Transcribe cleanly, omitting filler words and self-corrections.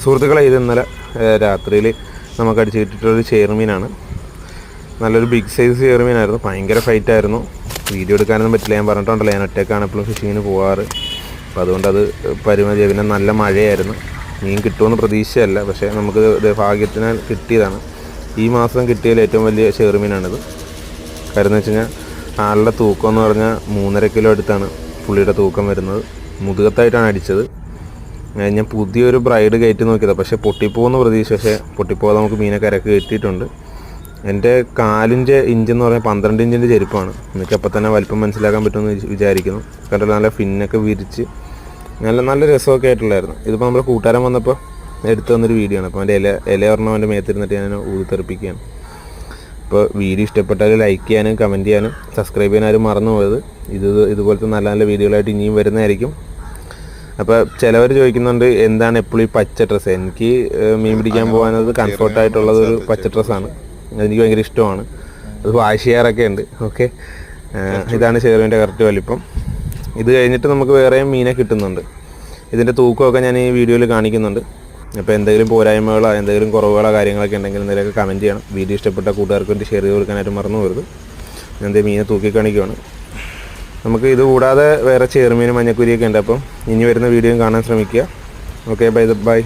സുഹൃത്തുക്കളെ, ഇത് ഇന്നലെ രാത്രിയിൽ നമുക്ക് അടിച്ച് കിട്ടിയിട്ടുള്ളൊരു ചെയർമീനാണ്. നല്ലൊരു ബിഗ് സൈസ് ചെയർമീനായിരുന്നു. ഭയങ്കര ഫൈറ്റായിരുന്നു. വീഡിയോ എടുക്കാനൊന്നും പറ്റില്ല. ഞാൻ പറഞ്ഞിട്ടുണ്ടല്ലോ, ഞാൻ ഒറ്റയ്ക്കാണ് എപ്പോഴും ഫിഷിങ്ങിന് പോകാറ്. അപ്പോൾ അതുകൊണ്ട് അത് പരിമിതി. പിന്നെ നല്ല മഴയായിരുന്നു. മീൻ കിട്ടുമെന്ന് പ്രതീക്ഷയല്ല, പക്ഷേ നമുക്ക് ഭാഗ്യത്തിനാൽ കിട്ടിയതാണ്. ഈ മാസം കിട്ടിയതിൽ ഏറ്റവും വലിയ ചെയർമീനാണിത്. കാര്യം എന്ന് വെച്ച് കഴിഞ്ഞാൽ ആളുടെ തൂക്കം എന്ന് പറഞ്ഞാൽ 3.5 കിലോ അടുത്താണ് പുള്ളിയുടെ തൂക്കം വരുന്നത്. മുതുകത്തായിട്ടാണ് അടിച്ചത്. ഞാൻ പുതിയൊരു ബ്രൈഡ് കയറ്റി നോക്കിയതാണ്, പക്ഷേ പൊട്ടിപ്പോകുന്ന പ്രതീക്ഷ. പക്ഷേ പൊട്ടിപ്പോകാതെ നമുക്ക് മീനെ കരക്ക് കെട്ടിയിട്ടുണ്ട്. എൻ്റെ കാലിൻ്റെ ഇഞ്ചെന്ന് പറഞ്ഞാൽ 12 ഇഞ്ചിൻ്റെ ചെരുപ്പാണ്. എനിക്ക് അപ്പം തന്നെ വലിപ്പം മനസ്സിലാക്കാൻ പറ്റുമെന്ന് വിചാരിക്കുന്നു. കാരണം നല്ല ഫിന്നൊക്കെ വിരിച്ച് നല്ല രസമൊക്കെ ആയിട്ടുള്ളായിരുന്നു. ഇതിപ്പോൾ നമ്മുടെ കൂട്ടുകാരൻ വന്നപ്പോൾ എടുത്തു തന്നൊരു വീഡിയോ ആണ്. അപ്പോൾ അവൻ്റെ ഇല ഒരെണ്ണം അവൻ്റെ മേത്തിരുന്നിട്ട് ഞാൻ ഊതിത്തെറിപ്പിക്കുകയാണ്. അപ്പോൾ വീഡിയോ ഇഷ്ടപ്പെട്ടാൽ ലൈക്ക് ചെയ്യാനും കമൻറ്റ് ചെയ്യാനും സബ്സ്ക്രൈബ് ചെയ്യാനും മറന്നു പോയത്. ഇതുപോലത്തെ നല്ല നല്ല വീഡിയോകളായിട്ട് ഇനിയും വരുന്നതായിരിക്കും. അപ്പോൾ ചിലവർ ചോദിക്കുന്നുണ്ട് എന്താണ് എപ്പോഴും ഈ പച്ച ഡ്രസ്സ്. എനിക്ക് മീൻ പിടിക്കാൻ പോകാനത് കംഫർട്ടായിട്ടുള്ളതൊരു പച്ച ഡ്രസ്സാണ്. അതെനിക്ക് ഭയങ്കര ഇഷ്ടമാണ്. അത് വാഷ് ചെയ്യാറൊക്കെ ഉണ്ട്. ഓക്കെ, ഇതാണ് ചെയർമീൻ്റെ കറക്റ്റ് വലിപ്പം. ഇത് കഴിഞ്ഞിട്ട് നമുക്ക് വേറെയും മീനെ കിട്ടുന്നുണ്ട്. ഇതിൻ്റെ തൂക്കമൊക്കെ ഞാൻ ഈ വീഡിയോയിൽ കാണിക്കുന്നുണ്ട്. അപ്പോൾ എന്തെങ്കിലും പോരായ്മകളോ എന്തെങ്കിലും കുറവുകളോ കാര്യങ്ങളൊക്കെ ഉണ്ടെങ്കിൽ എന്തെങ്കിലുമൊക്കെ കമൻറ്റ് ചെയ്യണം. വീഡിയോ ഇഷ്ടപ്പെട്ട കൂട്ടുകാർക്ക് വേണ്ടി ഷെയർ ചെയ്ത് കൊടുക്കാനായിട്ട് മറന്നു പോകരുത്. ഞാൻ എന്തെങ്കിലും മീനെ തൂക്കി കാണിക്കുകയാണ്. നമുക്ക് ഇത് കൂടാതെ വേറെ ചെയർമീനും മഞ്ഞക്കുരിയൊക്കെ ഉണ്ട്. അപ്പം ഇനി വരുന്ന വീഡിയോയും കാണാൻ ശ്രമിക്കുക. Okay, by.